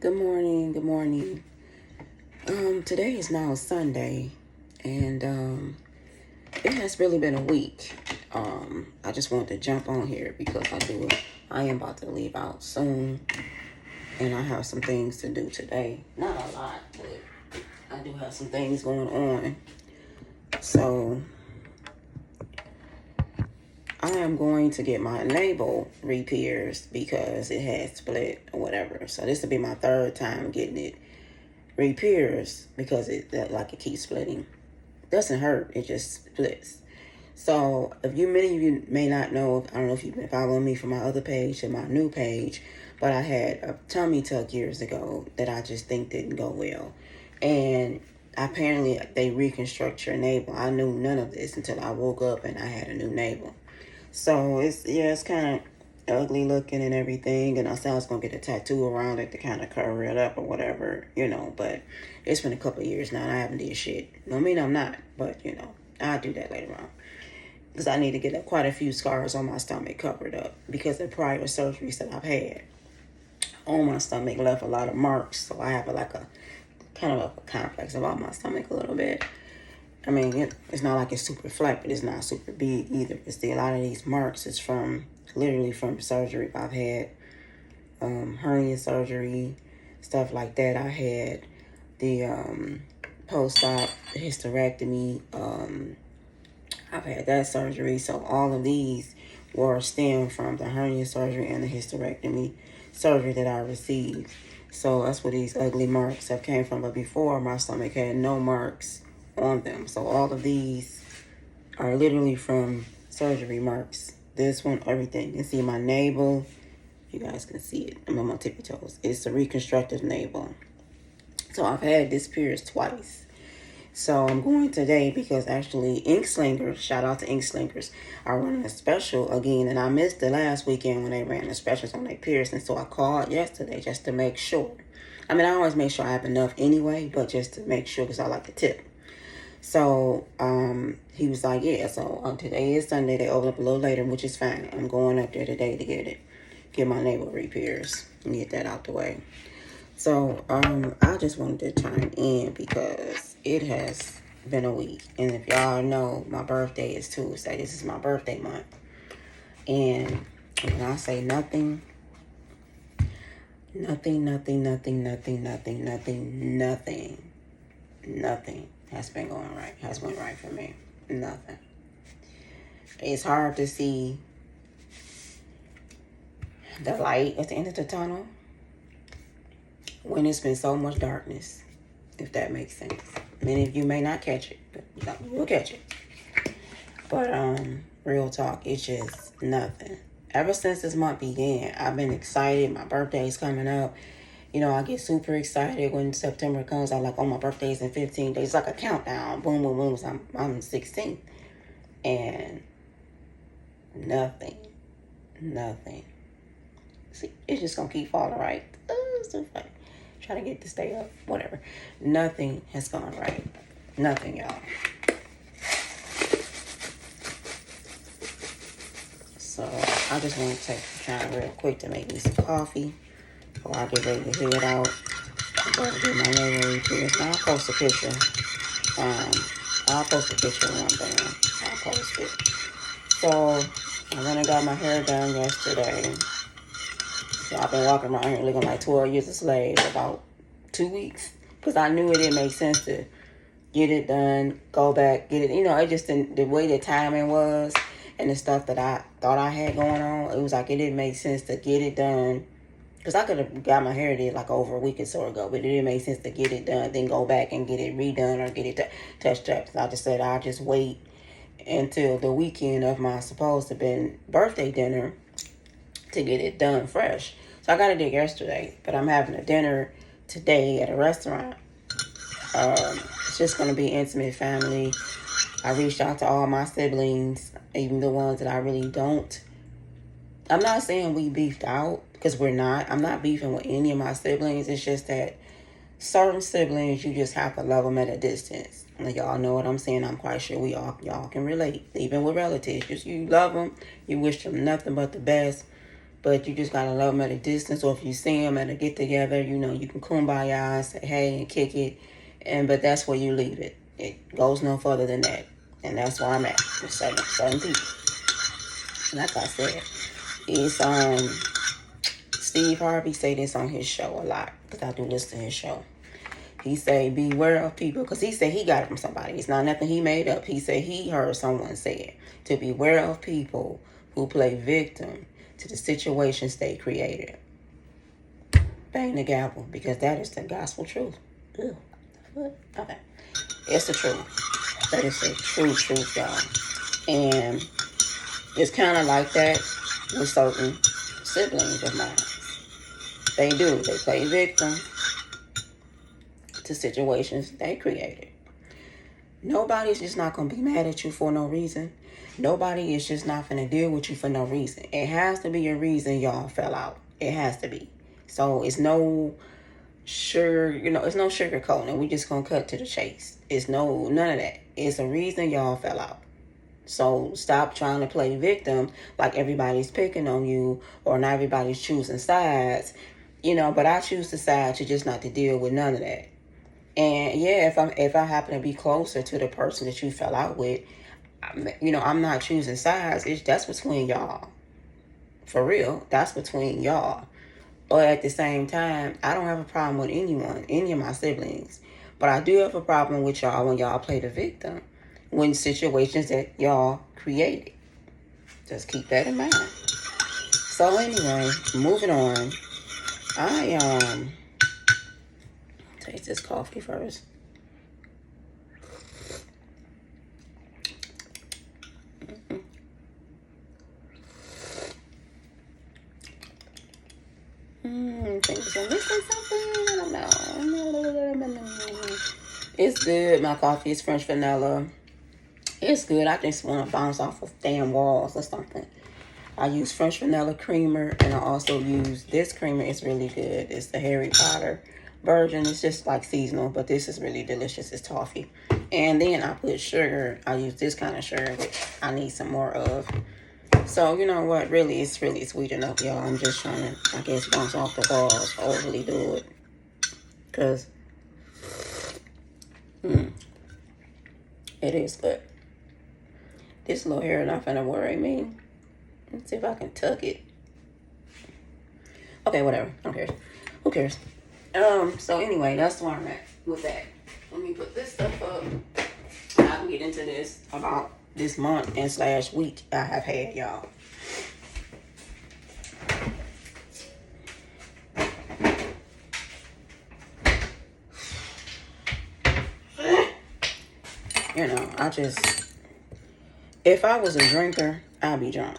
Good morning, good morning. Today is now Sunday, and it has really been a week. I just wanted to jump on here because I am about to leave out soon, and I have some things to do today. Not a lot, but I do have some things going on. So I am going to get my enable repairs because it had split or whatever. So this will be my third time getting it repairs because it keeps splitting. Doesn't hurt, it just splits. So many of you may not know, I don't know if you've been following me from my other page and my new page, but I had a tummy tuck years ago that I just think didn't go well. And apparently they reconstruct your navel. I knew none of this until I woke up and I had a new navel. So it's kind of ugly looking and everything, and I said I was gonna get a tattoo around it to kind of cover it up or whatever, but it's been a couple of years now and I haven't did shit. I mean, I'm not, but I'll do that later on because I need to get quite a few scars on my stomach covered up because the prior surgeries that I've had on my stomach left a lot of marks. So I have a kind of a complex about my stomach a little bit. I mean, it's not like it's super flat, but it's not super big either. A lot of these marks is literally from surgery I've had. Hernia surgery, stuff like that. I had the post-op hysterectomy. I've had that surgery. So all of these were stemmed from the hernia surgery and the hysterectomy surgery that I received. So that's where these ugly marks have came from. But before, my stomach had no marks on them. So all of these are literally from surgery marks. This one, everything. You can see my navel. You guys can see it. I'm on my tippy toes. It's a reconstructed navel. So I've had this pierced twice. So I'm going today because actually Ink Slingers, shout out to Ink Slingers, are running a special again. And I missed the last weekend when they ran the specials on their piercing. So I called yesterday just to make sure. I mean, I always make sure I have enough anyway, but just to make sure because I like to tip. So he was like, yeah, so today is Sunday. They open up a little later, which is fine. I'm going up there today to get my navel repairs and get that out the way. So I just wanted to chime in because it has been a week. And if y'all know, my birthday is Tuesday. This is my birthday month. And when I say nothing has been going right, has went right for me. Nothing. It's hard to see the light at the end of the tunnel when it's been so much darkness, if that makes sense. Many of you may not catch it, but you'll catch it. But real talk, it's just nothing. Ever since this month began, I've been excited. My birthday's coming up. I get super excited when September comes. I'm like, oh, my birthday's in 15 days. It's like a countdown. Boom, boom, boom. So I'm 16. And nothing. See, it's just going to keep falling right. It's so funny. Try to get to stay up. Whatever. Nothing has gone right. Nothing, y'all. So I just want to take the time real quick to make me some coffee. Or I'll get ready to head out. I'm going to do my navel repairs. Now I'll post a picture. I'll post a picture one day. I'll post it. So I went and got my hair done yesterday. So I've been walking around here looking like 12 years a slave for about 2 weeks. Because I knew it didn't make sense to get it done, go back, get it. It just didn't, the way the timing was and the stuff that I thought I had going on, it was like it didn't make sense to get it done. Because I could have got my hair did like over a week or so ago, but it didn't make sense to get it done, then go back and get it redone or get it touched up. So I just said I'll just wait until the weekend of my supposed to been birthday dinner to get it done fresh. So I got it yesterday, but I'm having a dinner today at a restaurant. It's just going to be intimate family. I reached out to all my siblings, even the ones that I really don't. I'm not saying we beefed out, because we're not. I'm not beefing with any of my siblings. It's just that certain siblings, you just have to love them at a distance. Like, y'all know what I'm saying. I'm quite sure y'all can relate. Even with relatives, you love them. You wish them nothing but the best. but you just gotta love them at a distance. Or if you see them at a get together, you know, you can kumbaya and say hey and kick it, but that's where you leave it. It goes no further than that, and that's where I'm at with certain people. Like I said, it's Steve Harvey say this on his show a lot, because I do listen to his show. He say beware of people, because he said he got it from somebody. It's not nothing he made up. He said he heard someone say it, to beware of people who play victim to the situations they created. Bang the gavel, because that is the gospel truth. Ew. Okay. It's the truth. That is the true truth, y'all. And it's kind of like that with certain siblings of mine. They do. They play victim to situations they created. Nobody's just not going to be mad at you for no reason. Nobody is just not going to deal with you for no reason. It has to be a reason y'all fell out. It has to be. So it's no it's no sugarcoating. We just going to cut to the chase. It's none of that. It's a reason y'all fell out. So stop trying to play victim like everybody's picking on you or not everybody's choosing sides. But I choose the side to just not to deal with none of that. And yeah, if I happen to be closer to the person that you fell out with, I'm not choosing sides. That's between y'all. For real, that's between y'all. But at the same time, I don't have a problem with anyone, any of my siblings. But I do have a problem with y'all when y'all play the victim, when situations that y'all created. Just keep that in mind. So anyway, moving on. I taste this coffee first. Think it's missing something. I don't know. It's good. My coffee is French vanilla. It's good. I just want to bounce off of damn walls or something. I use French vanilla creamer, and I also use this creamer. It's really good. It's the Harry Potter version. It's just like seasonal, but this is really delicious. It's toffee. And then I put sugar. I use this kind of sugar, which I need some more of. So, you know what? Really, it's really sweet enough, y'all. I'm just trying to, I guess, bounce off the walls, overly do it. Because it is good. This little hair not finna worry me. Let's see if I can tuck it. Okay, whatever. Who cares? So anyway, that's where I'm at with that. Let me put this stuff up. I can get into this about this month and / week I have had, y'all. If I was a drinker, I'd be drunk.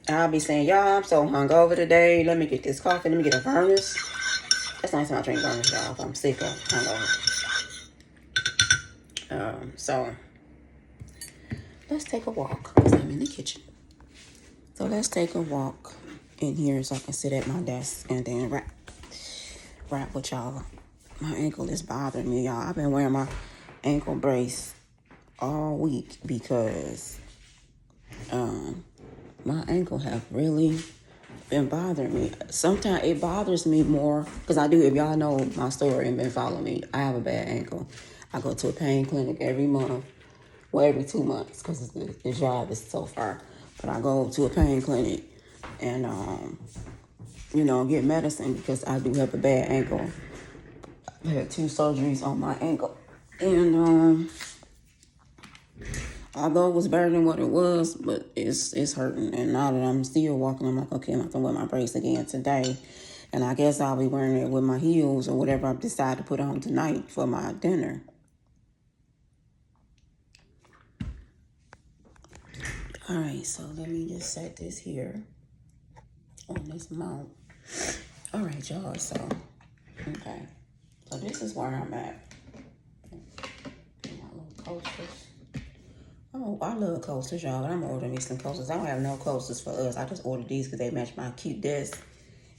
I'll be saying, y'all, I'm so hungover today. Let me get this coffee. Let me get a Vernus. That's the only time I drink Vernus, y'all, if I'm sick or hungover. So let's take a walk, because I'm in the kitchen. So let's take a walk in here so I can sit at my desk and then rap with y'all. My ankle is bothering me, y'all. I've been wearing my ankle brace all week because my ankle have really been bothering me. Sometimes it bothers me more because I do. If y'all know my story and been following me, I have a bad ankle. I go to a pain clinic every month, well, every 2 months, because the drive is so far. But I go to a pain clinic and get medicine because I do have a bad ankle. I had 2 surgeries on my ankle, and although it was better than what it was, but it's hurting. And now that I'm still walking, I'm like, okay, I'm not going to wear my brace again today. And I guess I'll be wearing it with my heels or whatever I decide to put on tonight for my dinner. All right, so let me just set this here on this mount. All right, y'all, so, okay. So this is where I'm at. My little coasters. Oh, I love coasters, y'all. But I'm ordering me some coasters. I don't have no coasters for us. I just ordered these because they match my cute desk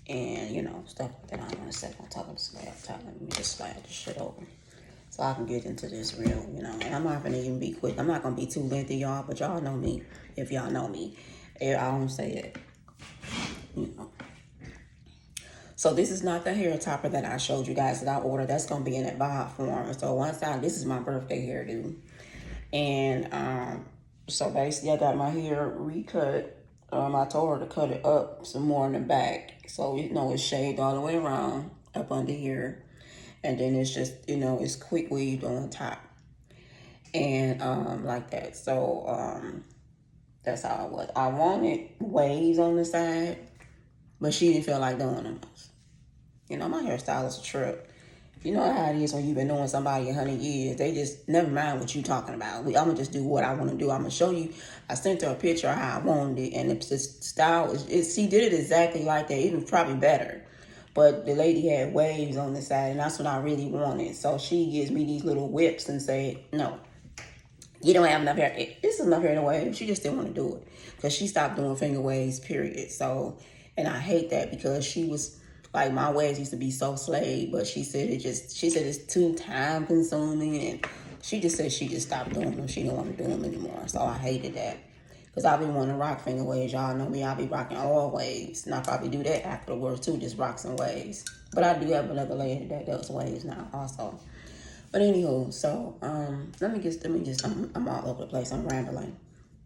and, stuff that I want to set on top of the slab. Let me just slide this shit over so I can get into this real, And I'm not going to even be quick. I'm not going to be too lengthy, y'all, but y'all know me if y'all know me. I don't say it, So this is not the hair topper that I showed you guys that I ordered. That's going to be in that vibe form. So this is my birthday hairdo. And so basically I got my hair recut. I told her to cut it up some more in the back. So, it's shaved all the way around up under here. And then it's just, it's quick weaved on top. And like that. So that's how it was. I wanted waves on the side, but she didn't feel like doing them. My hairstyle is a trip. You know how it is when you've been knowing somebody 100 years. They just never mind what you talking about. I'm going to just do what I want to do. I'm going to show you. I sent her a picture of how I wanted it. And the style, she did it exactly like that. Even probably better. But the lady had waves on the side. And that's what I really wanted. So she gives me these little whips and say, no, you don't have enough hair. This is enough hair to wave. She just didn't want to do it. Because she stopped doing finger waves, period. So, and I hate that because she was... Like, my waves used to be so slayed, but she said it's too time consuming, and she just said she just stopped doing them. She didn't want to do them anymore. So I hated that. Because I've been wanting to rock finger waves. Y'all know me, I'll be rocking all waves. And I'll probably do that afterwards too, just rock some waves. But I do have another lady that does waves now also. But anywho, so I'm all over the place. I'm rambling.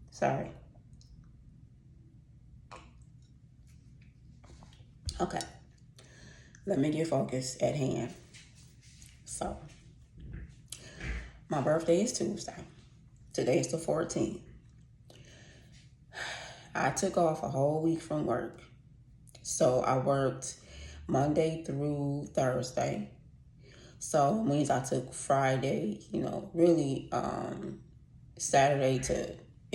Sorry. Okay. Let me get focused at hand. So, my birthday is Tuesday. Today is the 14th. I took off a whole week from work. So, I worked Monday through Thursday. So, it means I took Friday, really Saturday to...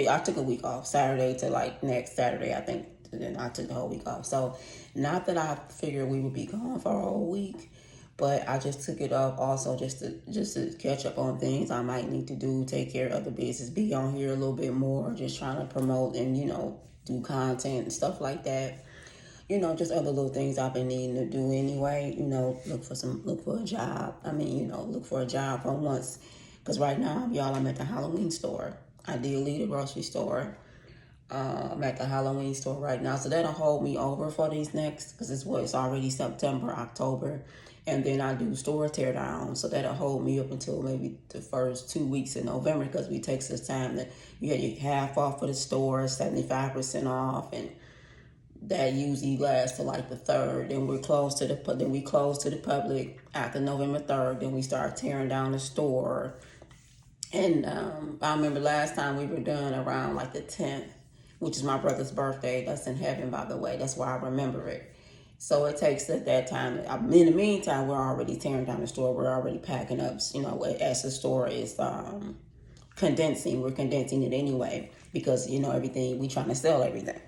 I took a week off. Saturday to like next Saturday, I think. And then I took the whole week off. So, not that I figured we would be gone for a whole week, but I just took it off also just to catch up on things I might need to do, take care of other business, be on here a little bit more, just trying to promote and, do content and stuff like that. Just other little things I've been needing to do anyway. Look for a job. Look for a job for once. Because right now, y'all, I'm at the Halloween store. I did leave the grocery store. I'm at the Halloween store right now, so that'll hold me over for these next, because it's already September, October, and then I do store tear down, so that'll hold me up until maybe the first 2 weeks in November, because we take this time that you get your half off for the store, 75% off, and that usually lasts to like the 3rd, and we close to the public after November 3rd. Then we start tearing down the store, and I remember last time we were done around like the 10th. Which is my brother's birthday. That's in heaven, by the way. That's why I remember it. So it takes at that time. In the meantime, we're already tearing down the store. We're already packing up, as the store is condensing. We're condensing it anyway because, everything, we trying to sell everything.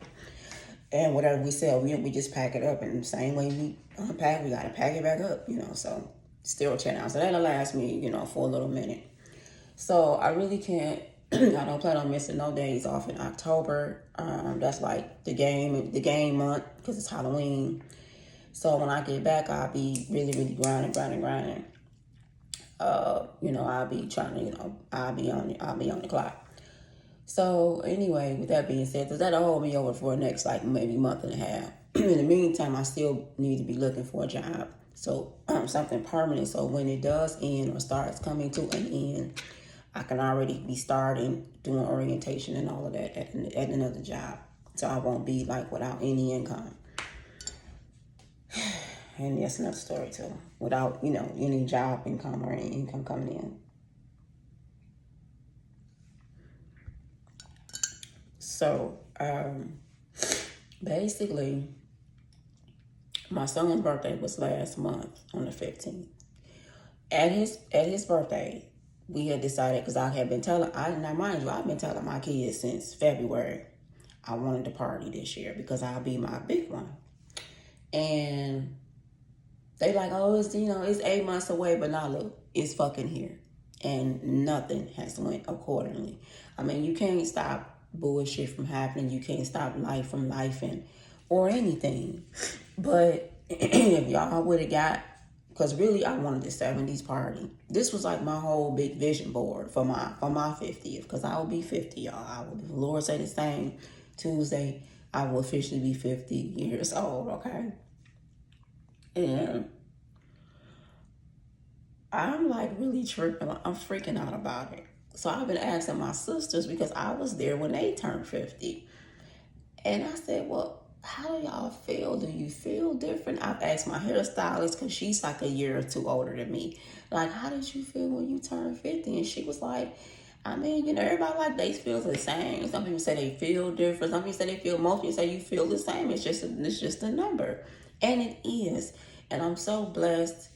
And whatever we sell, we just pack it up. And the same way we unpack, we got to pack it back up, so still tear down. So that'll last me, for a little minute. So I really can't. I don't plan on missing no days off in October. That's like the game month because it's Halloween. So when I get back, I'll be really, really grinding. I'll be trying to, I'll be on the clock. So anyway, with that being said, that'll hold me over for the next like maybe month and a half. In the meantime, I still need to be looking for a job. So something permanent. So when it does end or starts coming to an end, I can already be starting doing orientation and all of that at another job. So I won't be like without any income. And that's another story too. Without, any job income or any income coming in. So, basically, my son's birthday was last month on the 15th. At his birthday, we had decided, because I had been mind you, I've been telling my kids since February I wanted to party this year because I'll be my big one. And they like, oh, it's 8 months away, but now look, it's fucking here. And nothing has went accordingly. You can't stop bullshit from happening. You can't stop life from lifing or anything. But if y'all would have got, because really I wanted the 70s party. This was like my whole big vision board for my 50th, because I will be 50, y'all. If the Lord say the same Tuesday, I will officially be 50 years old, okay? And I'm like really tripping. I'm freaking out about it. So I've been asking my sisters because I was there when they turned 50. And I said, well, how do y'all feel? Do you feel different? I've asked my hairstylist because she's like a year or two older than me. Like, how did you feel when you turned 50? And she was like, I mean, you know, everybody like they feel the same. Some people say they feel different. Some people say they feel, most people say you feel the same. It's just a number. And it is. And I'm so blessed.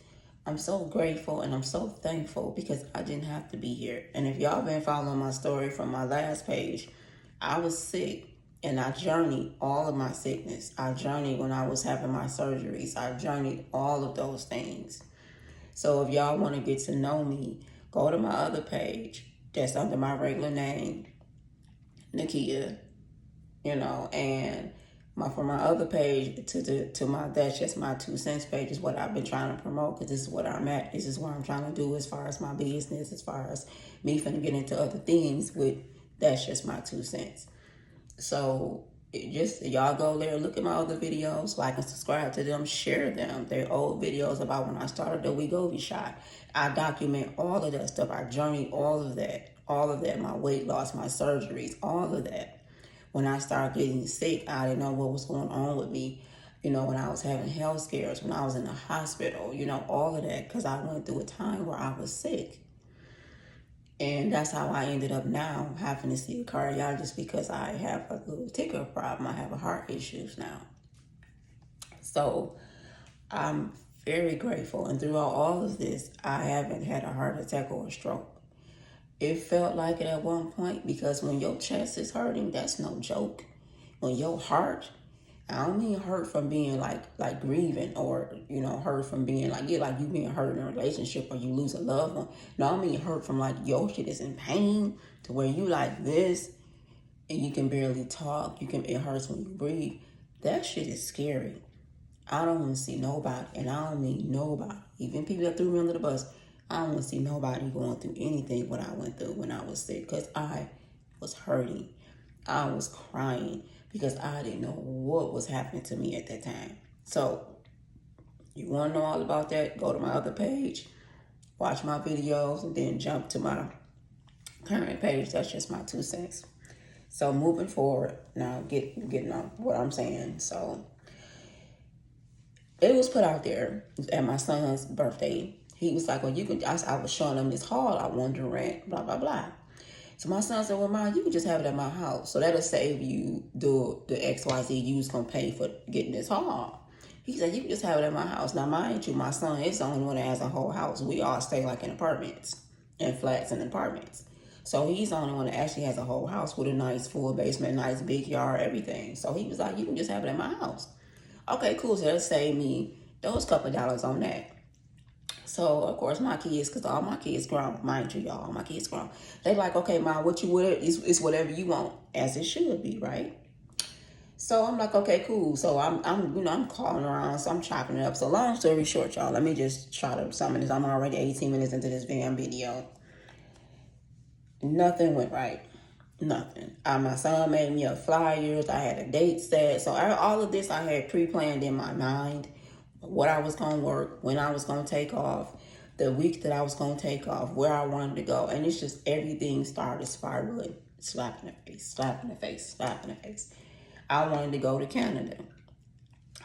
I'm so grateful and I'm so thankful because I didn't have to be here. And if y'all been following my story from my last page, I was sick and I journeyed all of my sickness. I journeyed when I was having my surgeries. I journeyed all of those things. So if y'all want to get to know me, go to my other page that's under my regular name, Nakia, you know, and from my other page to my that's just my 2 cents page is what I've been trying to promote because this is what I'm at. This is what I'm trying to do as far as my business, as far as me finna get into other things with that's just my 2 cents. So y'all go there, look at my other videos, like and subscribe to them, share them. They're old videos about when I started the Wegovy shot. I document all of that stuff. I journey all of that, my weight loss, my surgeries, all of that. When I started getting sick, I didn't know what was going on with me. You know, when I was having health scares, when I was in the hospital, you know, all of that, because I went through a time where I was sick. And that's how I ended up now having to see a cardiologist because I have a little ticker problem. I have a heart issues now. So I'm very grateful. And throughout all of this, I haven't had a heart attack or a stroke. It felt like it at one point because when your chest is hurting, that's no joke. When your heart, I don't mean hurt from being like grieving or, you know, hurt from being like you being hurt in a relationship or you lose a loved one. No, I mean hurt from like your shit is in pain to where you like this and you can barely talk. It hurts when you breathe. That shit is scary. I don't want to see nobody, and I don't mean nobody, even people that threw me under the bus. I don't want to see nobody going through anything what I went through when I was sick because I was hurting. I was crying because I didn't know what was happening to me at that time. So you want to know all about that? Go to my other page, watch my videos, and then jump to my current page. That's just my 2 cents. So moving forward, now getting on what I'm saying. So it was put out there at my son's birthday. He was like, well, you can, I was showing him this haul I wanted to rent, blah, blah, blah. So my son said, well, Mom, you can just have it at my house. So that'll save you the XYZ you was going to pay for getting this haul. He said, you can just have it at my house. Now, mind you, my son is the only one that has a whole house. We all stay like in apartments and flats and apartments. So he's the only one that actually has a whole house with a nice full basement, nice big yard, everything. So he was like, you can just have it at my house. Okay, cool. So that'll save me those couple of dollars on that. So, of course, my kids, because all my kids grown, mind you, y'all, all my kids grown. They like, okay, Mom, what you would is whatever you want, as it should be, right? So I'm like, okay, cool. So I'm calling around, so I'm chopping it up. So long story short, y'all, let me just try to sum this. I'm already 18 minutes into this damn video. Nothing went right. Nothing. My son made me up flyers. I had a date set. So all of this I had pre-planned in my mind. What I was going to work, when I was going to take off, the week that I was going to take off, where I wanted to go. And it's just everything started spiraling. Slap in the face, slap in the face, slap in the face. I wanted to go to Canada.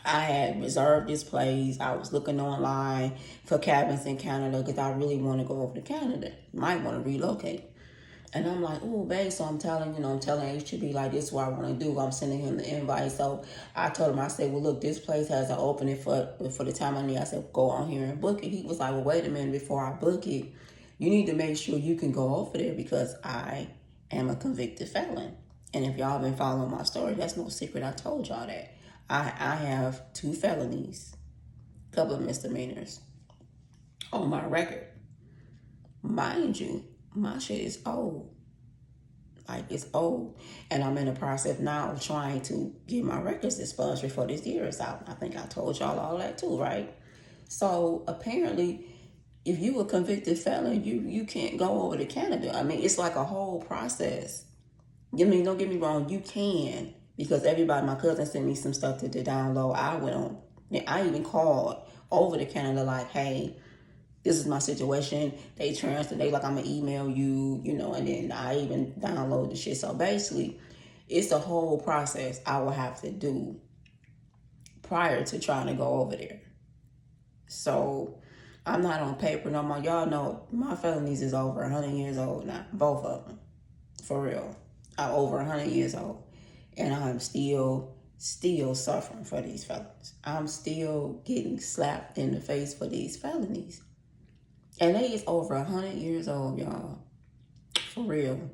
I had reserved this place. I was looking online for cabins in Canada because I really want to go over to Canada. Might want to relocate. And I'm like, oh, babe, so I'm telling HB, like, this is what I want to do. I'm sending him the invite. So I told him, I said, well, look, this place has an opening for the time I need. I said, go on here and book it. He was like, well, wait a minute, before I book it, you need to make sure you can go over there because I am a convicted felon. And if y'all been following my story, that's no secret. I told y'all that. I have 2 felonies, a couple of misdemeanors on my record. Mind you, my shit is old. Like, it's old. And I'm in the process now of trying to get my records expunged before this year is out. I think I told y'all all that too, right? So apparently, if you a convicted felon, you can't go over to Canada. I mean, it's like a whole process. I mean, don't get me wrong, you can. Because my cousin sent me some stuff to download. I went on, I even called over to Canada like, hey, this is my situation. They transfer, they like, I'm gonna email you, you know, and then I even download the shit. So basically, it's a whole process I will have to do prior to trying to go over there. So I'm not on paper no more. Y'all know my felonies is over 100 years old now, both of them, for real. I'm over 100 years old, and I'm still suffering for these felonies. I'm still getting slapped in the face for these felonies. And they is over 100 years old, y'all. For real.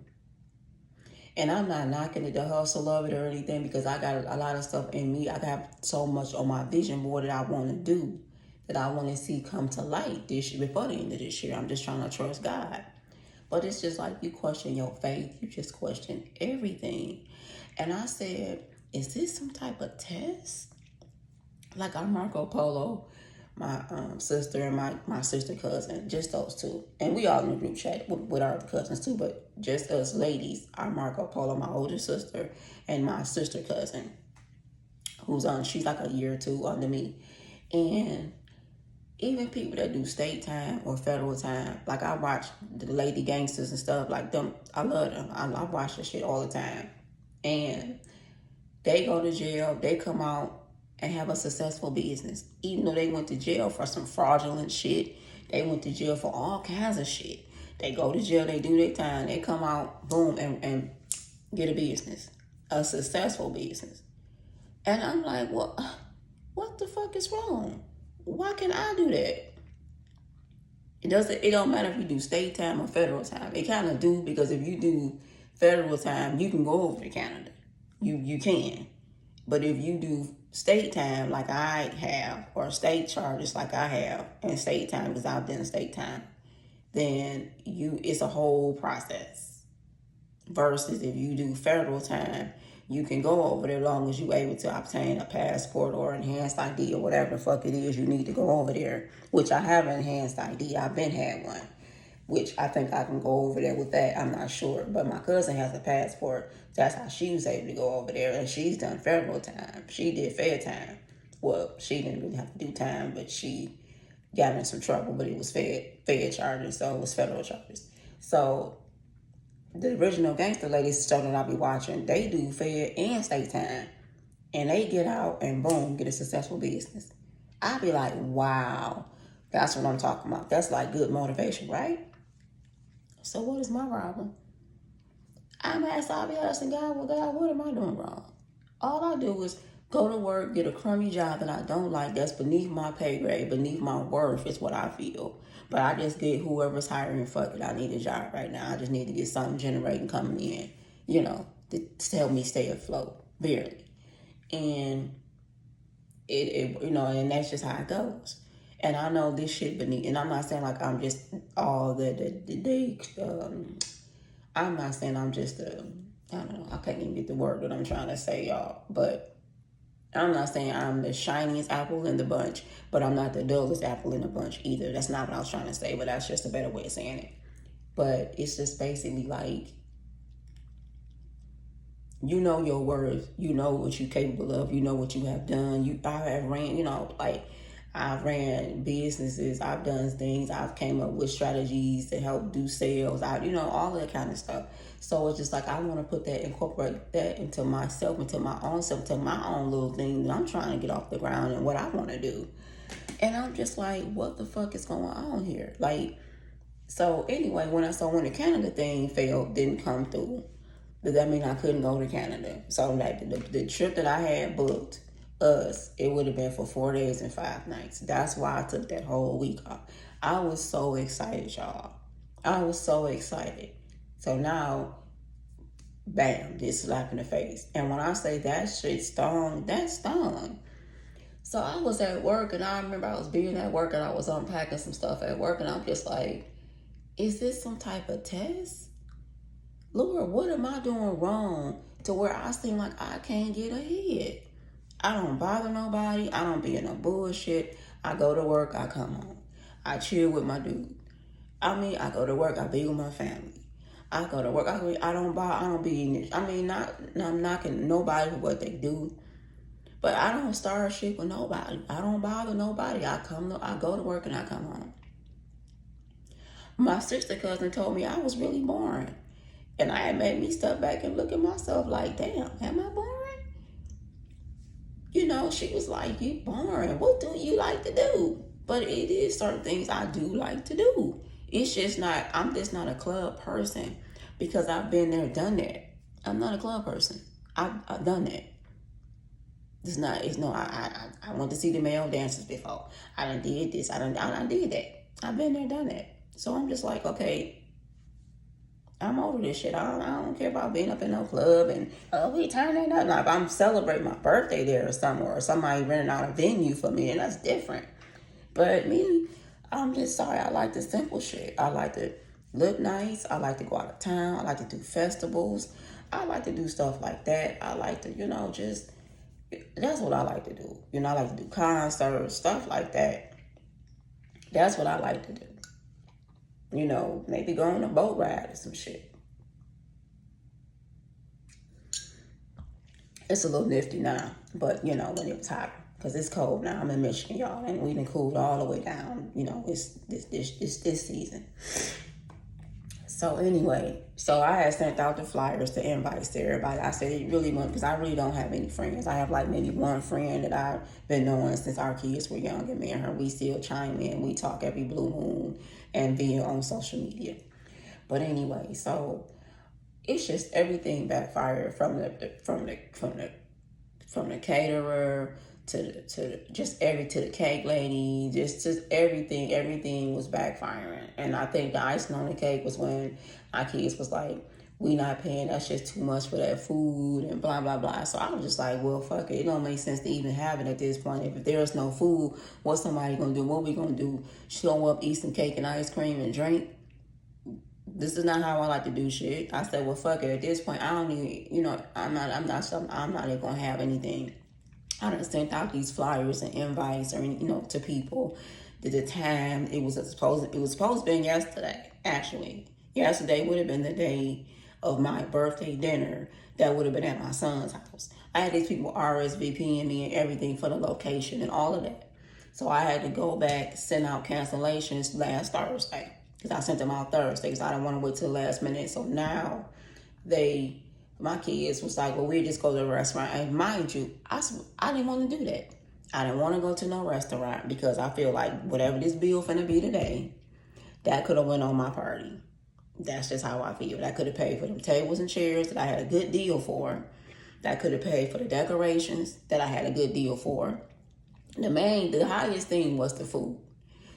And I'm not knocking the hustle of it or anything, because I got a lot of stuff in me. I got so much on my vision board that I want to do, that I want to see come to light this year, before the end of this year. I'm just trying to trust God. But it's just like, you question your faith. You just question everything. And I said, is this some type of test? Like, I'm Marco Polo, my sister, and my sister cousin, just those two. And we all in the group chat with our cousins too, but just us ladies are Marco Polo, my older sister, and my sister cousin, who's she's like a year or two under me. And even people that do state time or federal time, like I watch the lady gangsters and stuff, like them, I love them. I watch this shit all the time. And they go to jail, they come out and have a successful business. Even though they went to jail for some fraudulent shit, they went to jail for all kinds of shit. They go to jail, they do their time, they come out, boom, and get a business, a successful business. And I'm like, what the fuck is wrong? Why can't I do that? It don't matter if you do state time or federal time. It kind of do, because if you do federal time, you can go over to Canada. You can. But if you do state time like I have, or state charges like I have, and state time because I've done state time, then it's a whole process. Versus if you do federal time, you can go over there as long as you're able to obtain a passport or enhanced ID or whatever the fuck it is you need to go over there. Which I have an enhanced ID. I've been had one. Which I think I can go over there with that. I'm not sure. But my cousin has a passport. That's how she was able to go over there. And she's done federal time. She did fair time. Well, she didn't really have to do time, but she got in some trouble. But it was fair charges, so it was federal charges. So the original gangster ladies show that I be watching, they do fair and state time. And they get out and boom, get a successful business. I be like, wow, that's what I'm talking about. That's like good motivation, right? So what is my problem? I be asking God, well, God, what am I doing wrong? All I do is go to work, get a crummy job that I don't like, that's beneath my pay grade, beneath my worth, is what I feel. But I just get whoever's hiring, fuck it, I need a job right now. I just need to get something generating coming in, to help me stay afloat, barely. And and that's just how it goes. And I know this shit beneath, and I'm not saying like I'm just all I'm not saying I'm just I don't know, I can't even get the word that I'm trying to say, y'all. But I'm not saying I'm the shiniest apple in the bunch, but I'm not the dullest apple in the bunch either. That's not what I was trying to say, but that's just a better way of saying it. But it's just basically like, you know your worth, you know what you're capable of, you know what you have done. I have ran, I've ran businesses, I've done things, I've came up with strategies to help do sales, all that kind of stuff. So it's just like, I want to incorporate that into myself, into my own self, into my own little thing that I'm trying to get off the ground and what I want to do. And I'm just like, what the fuck is going on here? Like, so anyway, when the Canada thing didn't come through, does that mean I couldn't go to Canada? So like the trip that I had booked, it would have been for 4 days and 5 nights. That's why I took that whole week off. I was so excited, y'all. I was so excited. So now, bam, this slap in the face. And when I say that shit stung, that stung. So I was at work, and I remember I was being at work, and I was unpacking some stuff at work, and I'm just like, is this some type of test? Lord, what am I doing wrong to where I seem like I can't get ahead? I don't bother nobody. I don't be in no bullshit. I go to work, I come home. I chill with my dude. I go to work, I be with my family. I go to work, I don't be in this. I'm knocking nobody for what they do. But I don't start shit with nobody. I don't bother nobody. I go to work and I come home. My sister cousin told me I was really boring. And I had made me step back and look at myself like, damn, am I boring? You know, she was like, you boring. What do you like to do? But it is certain things I do like to do. It's just not, I'm just not a club person because I've been there, done that. I'm not a club person. I've done that. I went to see the male dancers before. I done did this. I done did that. I've been there, done that. So I'm just like, okay, I'm over this shit. I don't care about being up in no club and we turning up. Like, if I'm celebrating my birthday there or somewhere, or somebody renting out a venue for me, and that's different. But me, I'm just sorry. I like the simple shit. I like to look nice. I like to go out of town. I like to do festivals. I like to do stuff like that. I like to, just, that's what I like to do. I like to do concerts, stuff like that. That's what I like to do. Maybe go on a boat ride or some shit. It's a little nifty now, but when it was hot, because it's cold now. I'm in Michigan, y'all, and we done cooled all the way down. It's this season. So anyway, I had sent out the flyers, the invites to everybody. I said it really wasn't, because I really don't have any friends. I have like maybe one friend that I've been knowing since our kids were young, and me and her, we still chime in. We talk every blue moon and via on social media. But anyway, so it's just everything backfired from the caterer to the cake lady, just everything was backfiring. And I think the icing on the cake was when my kids was like, we not paying, that's just too much for that food and blah blah blah. So I was just like, well, fuck it, it don't make sense to even have it at this point. If there's no food, what's somebody gonna do? What we gonna do? Show up, eat some cake and ice cream and drink? This is not how I like to do shit. I said, well, fuck it. At this point, I don't even, I'm not even gonna have anything. I done sent out these flyers and invites, or to people. The time it was supposed to be yesterday. Actually, yesterday would have been the day of my birthday dinner. That would have been at my son's house. I had these people RSVPing me and everything for the location and all of that. So I had to go back, send out cancellations last Thursday. Because I sent them out Thursday because I didn't want to wait till the last minute. So now my kids was like, well, we'll just go to the restaurant. And mind you, I didn't want to do that. I didn't want to go to no restaurant because I feel like whatever this bill finna be today, that could have went on my party. That's just how I feel. That could have paid for them tables and chairs that I had a good deal for. That could have paid for the decorations that I had a good deal for. The highest thing was the food.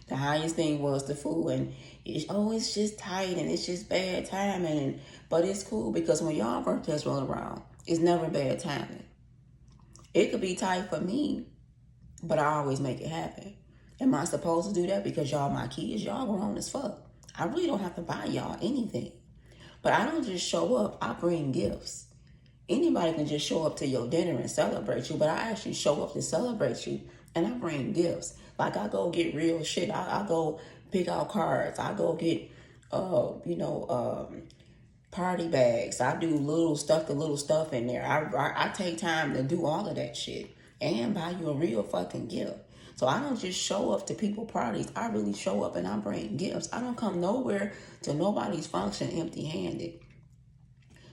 The highest thing was the food, and it's just tight and it's just bad timing. But it's cool because when y'all birthdays roll around, it's never bad timing. It could be tight for me, but I always make it happen. Am I supposed to do that because y'all my kids? Y'all grown as fuck. I really don't have to buy y'all anything. But I don't just show up. I bring gifts. Anybody can just show up to your dinner and celebrate you, but I actually show up to celebrate you, and I bring gifts. Like, I go get real shit. I go pick out cards. I go get, party bags. I do little stuff in there. I take time to do all of that shit and buy you a real fucking gift. So I don't just show up to people parties. I really show up and I bring gifts. I don't come nowhere to nobody's function empty-handed.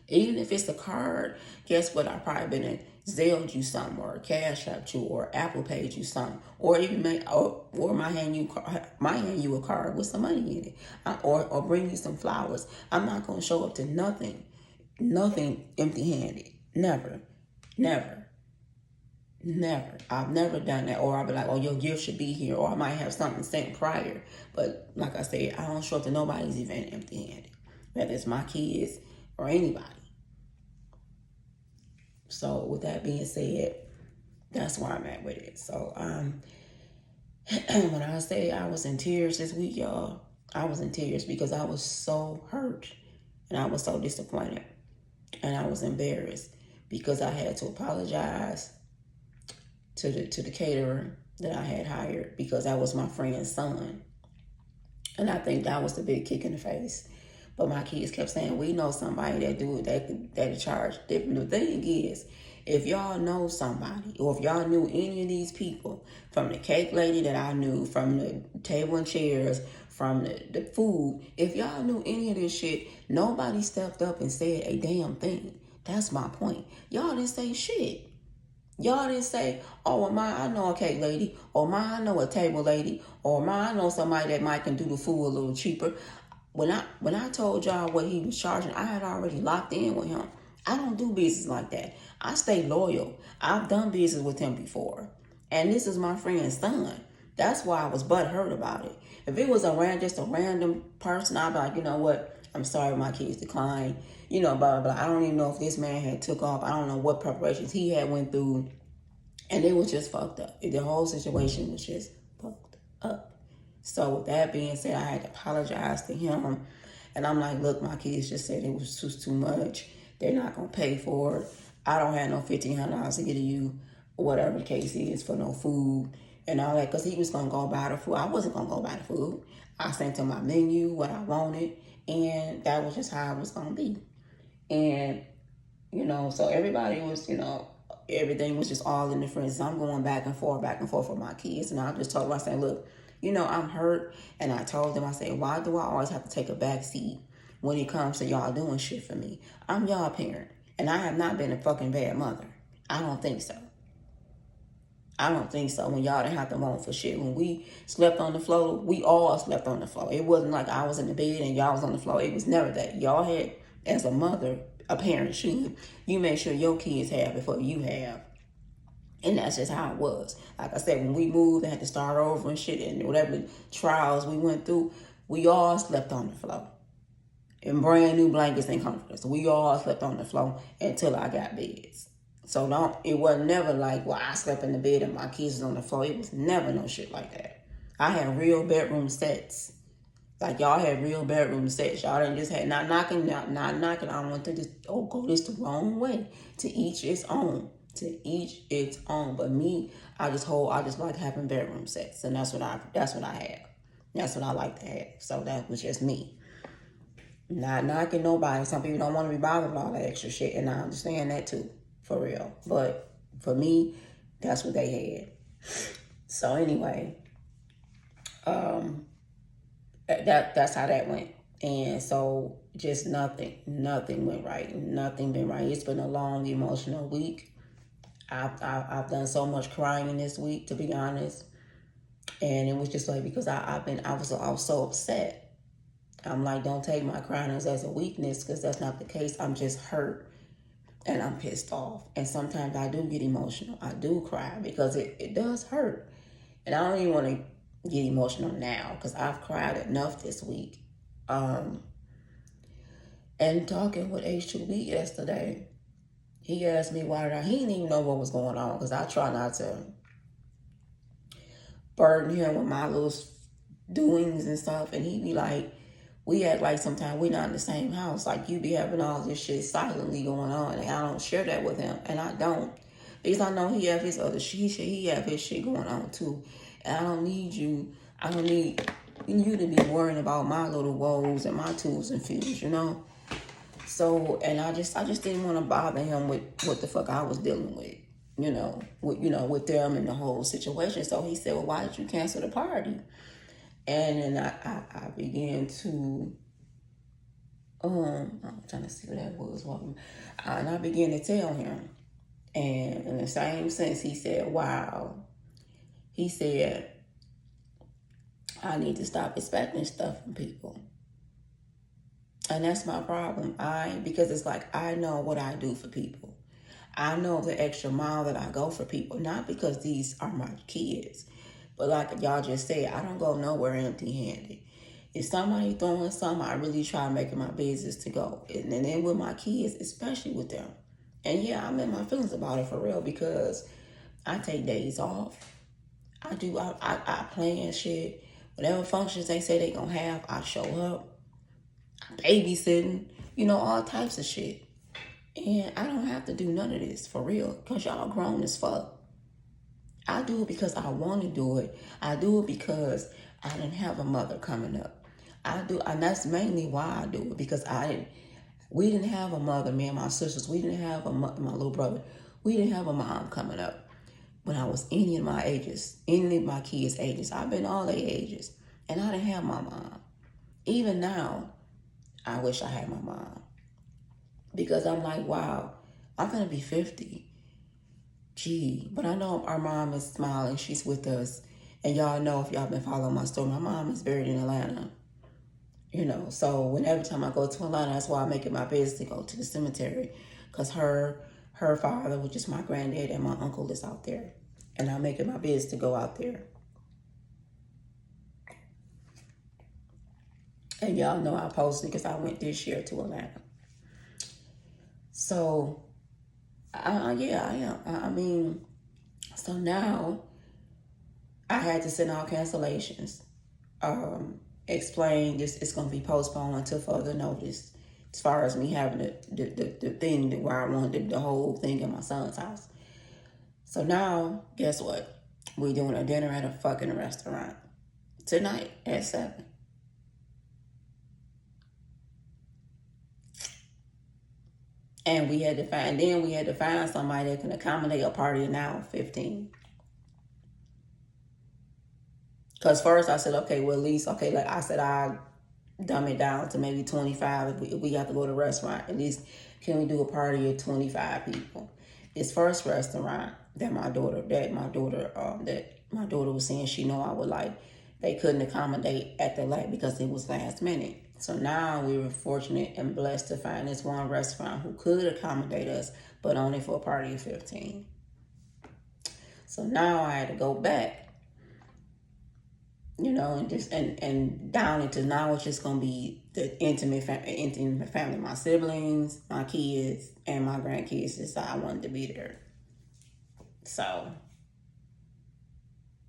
Even if it's a card, guess what? I probably been Zelled you something, or Cash Apped you, or Apple Paid you something, or even might hand you a card with some money in it, or bring you some flowers. I'm not gonna show up to nothing empty-handed. Never. I've never done that. Or I'll be like, oh, your gift should be here, or I might have something sent prior. But like I said, I don't show up to nobody's event empty-handed, whether it's my kids or anybody. So with that being said, that's where I'm at with it. So when I say I was in tears this week, y'all, I was in tears because I was so hurt and I was so disappointed and I was embarrassed because I had to apologize to the caterer that I had hired because that was my friend's son. And I think that was the big kick in the face. But my kids kept saying, we know somebody that do it, that charge different. The thing is, If y'all know somebody, or if y'all knew any of these people, from the cake lady that I knew, from the table and chairs, from the food, if y'all knew any of this shit, nobody stepped up and said a damn thing. That's my point. Y'all didn't say shit. Y'all didn't say, oh, well, I know a cake lady, or I know a table lady, or I know somebody that might can do the food a little cheaper. When I told y'all what he was charging, I had already locked in with him. I don't do business like that. I stay loyal. I've done business with him before. And this is my friend's son. That's why I was butthurt about it. If it was just a random person, I'd be like, you know what? I'm sorry my kids declined. You know, blah, blah, blah. I don't even know if this man had took off. I don't know what preparations he had went through. And it was just fucked up. The whole situation was just fucked up. So with that being said, I had to apologize to him. And I'm like, look, my kids just said it was too much. They're not going to pay for it. I don't have no $1,500 to get to you, whatever the case is, for no food and all that. Because he was going to go buy the food. I wasn't going to go buy the food. I sent him my menu, what I wanted. And that was just how it was going to be. And, you know, so everybody was, you know, everything was just all in the friends. I'm going back and forth with my kids. And I just told them, I said, look, you know, I'm hurt. And I told them, I said, why do I always have to take a back seat when it comes to y'all doing shit for me? I'm y'all parent. And I have not been a fucking bad mother. I don't think so. I don't think so. When y'all didn't have to moan for shit. When we slept on the floor, we all slept on the floor. It wasn't like I was in the bed and y'all was on the floor. It was never that. Y'all had, as a mother, a parent should, you make sure your kids have before you have. And that's just how it was. Like I said, when we moved and had to start over and shit, and whatever trials we went through, we all slept on the floor. In brand new blankets and comforters. We all slept on the floor until I got beds. So it wasn't never like, well, I slept in the bed and my kids was on the floor. It was never no shit like that. I had real bedroom sets. Like y'all had real bedroom sets. Y'all didn't just have, not knocking. I don't want to just, go this the wrong way. To each its own. To each its own. But me, I just like having bedroom sets. And that's what I have. That's what I like to have. So that was just me. Not knocking nobody. Some people don't want to be bothered with all that extra shit. And I understand that too. For real. But for me, that's what they had. So anyway, that's how that went. And so just nothing went right. Nothing been right. It's been a long emotional week. I've done so much crying this week, to be honest. And it was just like, because I was so upset. I'm like, don't take my crying as a weakness, because that's not the case. I'm just hurt and I'm pissed off. And sometimes I do get emotional. I do cry because it does hurt. And I don't even want to get emotional now because I've cried enough this week. And talking with H2B yesterday, he asked me why he didn't even know what was going on, because I try not to burden him with my little doings and stuff. And he be like, we act like sometimes we're not in the same house. Like, you be having all this shit silently going on, and I don't share that with him. And I don't. Because I know he have his other shit. He have his shit going on too. And I don't need you to be worrying about my little woes and my twos and fears, you know? So, and I just didn't want to bother him with what the fuck I was dealing with, with them and the whole situation. So he said, well, why did you cancel the party? And then I began to, I'm trying to see what that was. And I began to tell him. And in the same sense, he said, wow. He said, I need to stop expecting stuff from people. And that's my problem. Because it's like, I know what I do for people. I know the extra mile that I go for people, not because these are my kids, but like y'all just said, I don't go nowhere empty-handed. If somebody throwing something, I really try to make it my business to go. And then with my kids, especially with them. And yeah, I'm in my feelings about it for real, because I take days off. I plan shit. Whatever functions they say they gonna have, I show up. I'm babysitting, all types of shit. And I don't have to do none of this for real, because y'all grown as fuck. I do it because I want to do it. I do it because I didn't have a mother coming up. And that's mainly why I do it, because we didn't have a mother, me and my sisters. We didn't have my little brother. We didn't have a mom coming up when I was any of my ages, any of my kids' ages. I've been all their ages, and I didn't have my mom. Even now, I wish I had my mom. Because I'm like, wow, I'm going to be 50. Gee, but I know our mom is smiling. She's with us. And y'all know, if y'all been following my story, my mom is buried in Atlanta. You know, so whenever time I go to Atlanta, that's why I make it my business to go to the cemetery. Because her father, which is my granddad, and my uncle is out there. And I make it my business to go out there. And y'all know I posted because I went this year to Atlanta. So, yeah, I am. I mean, so now I had to send out cancellations. Explain this, it's going to be postponed until further notice. As far as me having the thing where I wanted the whole thing in my son's house. So now, guess what? We're doing a dinner at a fucking restaurant tonight at 7. And we had to find somebody that can accommodate a party now 15. Because first I said, okay, well, at least, okay, like I said, I dumb it down to maybe 25. If we have to go to a restaurant, at least can we do a party of 25 people? This first restaurant that my daughter was saying she know I would like, they couldn't accommodate at the late because it was last minute. So now we were fortunate and blessed to find this one restaurant who could accommodate us, but only for a party of 15. So now I had to go back, you know, and down into now it's just gonna be the intimate family, my siblings, my kids, and my grandkids. Decide I wanted to be there. So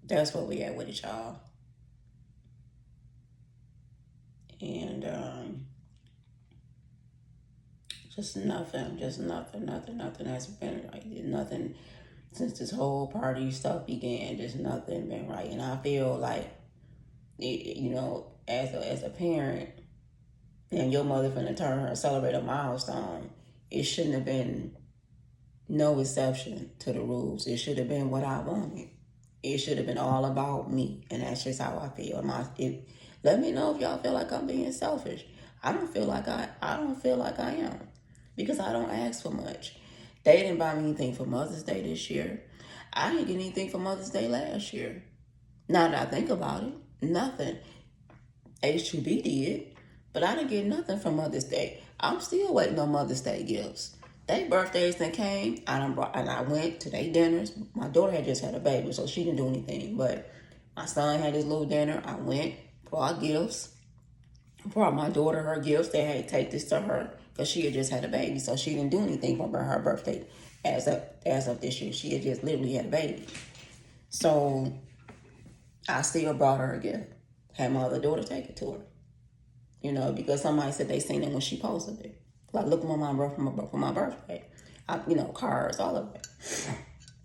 that's where we at with it, y'all. And just nothing has been right. Nothing since this whole party stuff began. Just nothing been right, and I feel like, you know, as a parent, and your mother finna turn her celebrate a milestone, it shouldn't have been no exception to the rules. It should have been what I wanted. It should have been all about me, and that's just how I feel. Let me know if y'all feel like I'm being selfish. I don't feel like I am, because I don't ask for much. They didn't buy me anything for Mother's Day this year. I didn't get anything for Mother's Day last year. Now that I think about it, nothing. H2B did, but I didn't get nothing for Mother's Day. I'm still waiting on Mother's Day gifts. Their birthdays that came, and I went to their dinners. My daughter had just had a baby, so she didn't do anything. But my son had his little dinner. I went, brought gifts, brought my daughter her gifts. They had to take this to her because she had just had a baby, so she didn't do anything for her birthday as of this year. She had just literally had a baby. So I still brought her a gift. Had my other daughter take it to her. You know, because somebody said they seen it when she posted it. Like, look at my mom brought for my birthday. Cards, all of it.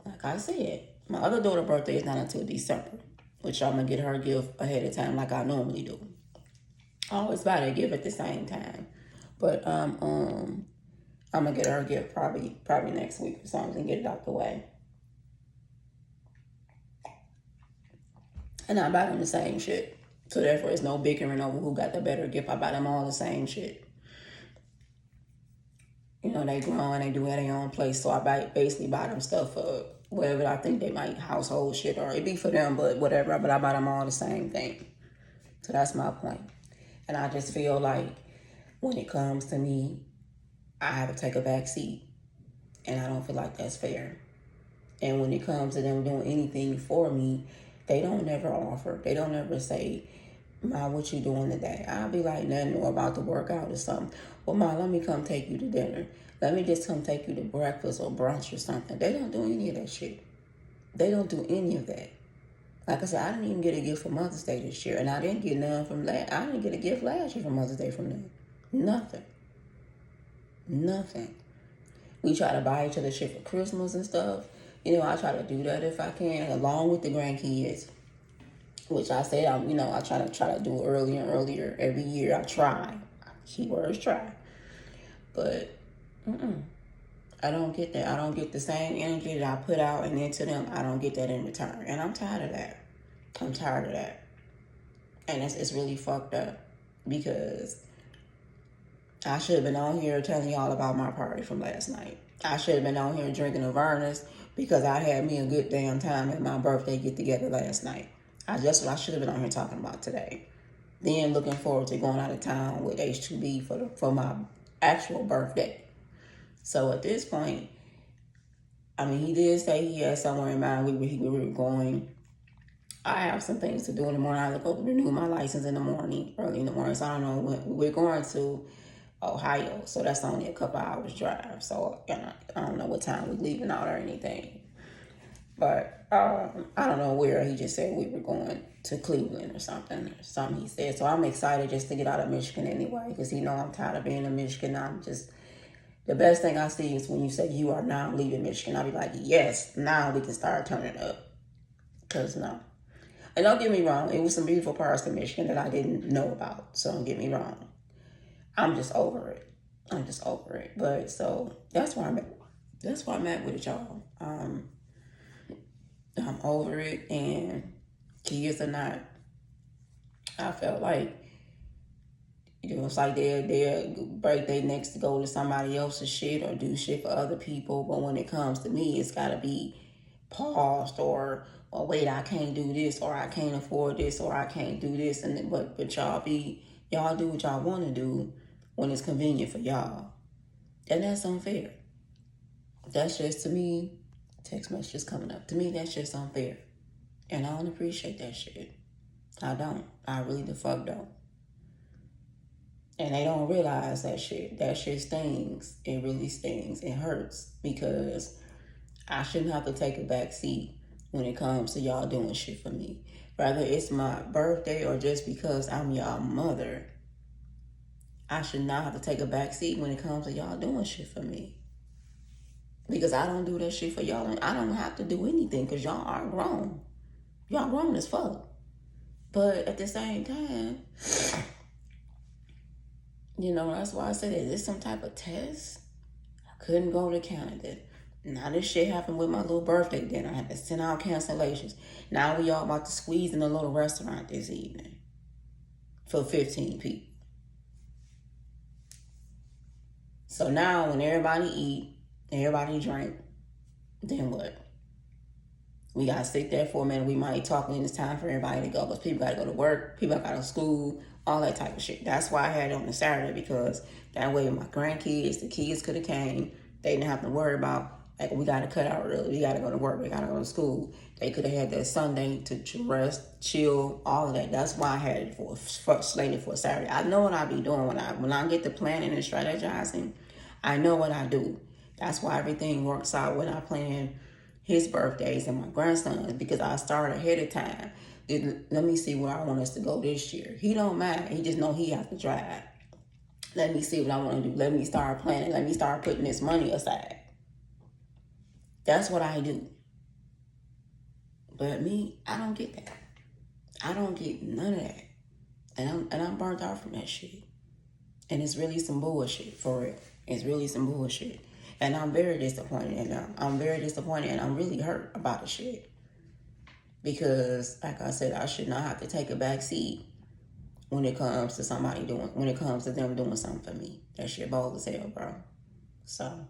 Like I said, my other daughter's birthday is not until December, which I'm going to get her a gift ahead of time like I normally do. I always buy that gift at the same time. But I'm going to get her a gift probably next week or something and get it out the way. And I buy them the same shit. So therefore, it's no bickering over who got the better gift. I buy them all the same shit. You know, they grow and they do at their own place. So I basically buy them stuff for whatever I think they might household shit, or it be for them, but whatever. But I buy them all the same thing. So that's my point. And I just feel like when it comes to me, I have to take a back seat. And I don't feel like that's fair. And when it comes to them doing anything for me, they don't never offer. They don't ever say, Ma, what you doing today? I'll be like, nothing, or about to work out or something. Well, Ma, let me come take you to dinner. Let me just come take you to breakfast or brunch or something. They don't do any of that shit. They don't do any of that. Like I said, I didn't even get a gift for Mother's Day this year. And I didn't get none from last. I didn't get a gift last year for Mother's Day from them. Nothing. We try to buy each other shit for Christmas and stuff. You know, I try to do that if I can, along with the grandkids. Which I said, I try to do earlier and earlier every year. I try. Keywords try. But, I don't get that. I don't get the same energy that I put out and into them. I don't get that in return. And I'm tired of that. I'm tired of that. And it's really fucked up because I should have been on here telling y'all about my party from last night. I should have been on here drinking Avernus because I had me a good damn time at my birthday get together last night. That's what I should have been on here talking about today. Then looking forward to going out of town with H2B for my actual birthday. So at this point, I mean, he did say he had somewhere in mind we were going. I have some things to do in the morning. I have to go renew my license in the morning, early in the morning. So I don't know when we're going to Ohio. So that's only a couple hours drive. So I don't know what time we're leaving out or anything. But I don't know where. He just said we were going to Cleveland or something he said. So I'm excited just to get out of Michigan anyway because he know I'm tired of being in Michigan. The best thing I see is when you say you are now leaving Michigan. I'll be like, yes, now we can start turning up. Because no. And don't get me wrong, it was some beautiful parts of Michigan that I didn't know about. So don't get me wrong. I'm just over it. But so that's where I'm at. That's where I'm at with it, y'all. I'm over it, and kids are not. I felt like, it's like they're break their necks to go to somebody else's shit or do shit for other people. But when it comes to me, it's got to be paused or wait, I can't do this, or I can't afford this, or I can't do this. But y'all do what y'all want to do when it's convenient for y'all. And that's unfair. That's just, to me, text messages coming up. To me, that's just unfair. And I don't appreciate that shit. I don't. I really the fuck don't. And they don't realize that shit. That shit stings. It really stings. It hurts because I shouldn't have to take a back seat when it comes to y'all doing shit for me. Whether it's my birthday or just because I'm y'all mother, I should not have to take a back seat when it comes to y'all doing shit for me. Because I don't do that shit for y'all. And I don't have to do anything because y'all are grown. Y'all grown as fuck. But at the same time, that's why I said, is this some type of test? I couldn't go to Canada. Now this shit happened with my little birthday dinner. I had to send out cancellations. Now we all about to squeeze in a little restaurant this evening for 15 people. So now when everybody eat, everybody drink, then what? We got to sit there for a minute. We might talk when it's time for everybody to go. Because people got to go to work. People got to go to school. All that type of shit. That's why I had it on a Saturday. Because that way my grandkids, the kids could have came. They didn't have to worry about, like, we got to cut out early. We got to go to work. We got to go to school. They could have had that Sunday to rest, chill, all of that. That's why I had it slated for Saturday. I know what I be doing when I get to planning and strategizing. I know what I do. That's why everything works out when I plan his birthdays and my grandson's, because I start ahead of time. Let me see where I want us to go this year. He don't mind. He just know he has to drive. Let me see what I want to do. Let me start planning. Let me start putting this money aside. That's what I do. But me, I don't get that. I don't get none of that. And I'm burnt out from that shit. And it's really some bullshit, for real. It's really some bullshit. And I'm very disappointed. And I'm very disappointed, and I'm really hurt about the shit. Because, like I said, I should not have to take a back seat when it comes to them doing something for me. That shit bold as hell, bro. So,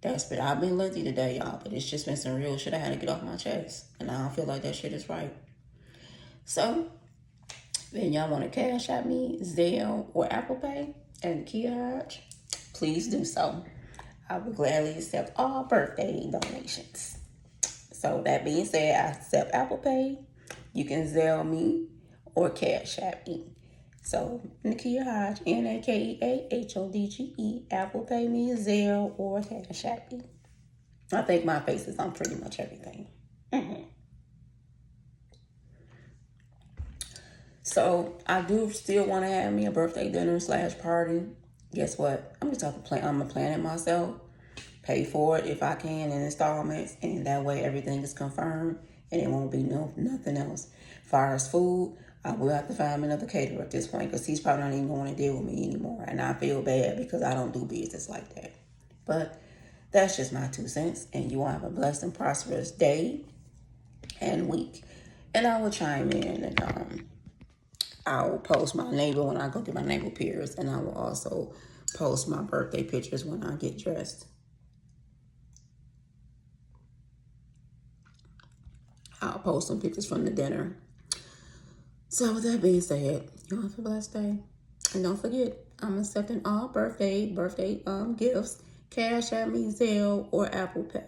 I've been lengthy today, y'all, but it's just been some real shit I had to get off my chest. And I don't feel like that shit is right. So, then y'all want to cash at me, Zelle or Apple Pay and Kia Hodge, please do so. I would gladly accept all birthday donations. So that being said, I accept Apple Pay. You can Zelle me or Cash App me. So Nakia Hodge, NAKEAHODGE, Apple Pay me, Zelle or Cash App me. I think my face is on pretty much everything. So I do still want to have me a birthday dinner / party. Guess what? I'm gonna plan it myself. Pay for it if I can in installments, and that way everything is confirmed and it won't be nothing else. As far as food, I will have to find another caterer at this point because he's probably not even going to deal with me anymore. And I feel bad because I don't do business like that. But that's just my 2 cents. And you all have a blessed and prosperous day and week. And I will chime in, and I will post my navel when I go get my navel pierced, and I will also post my birthday pictures when I get dressed. I'll post some pictures from the dinner. So with that being said, you all have a blessed day. And don't forget, I'm accepting all birthday gifts, Cash App me, Zelle, or Apple Pay.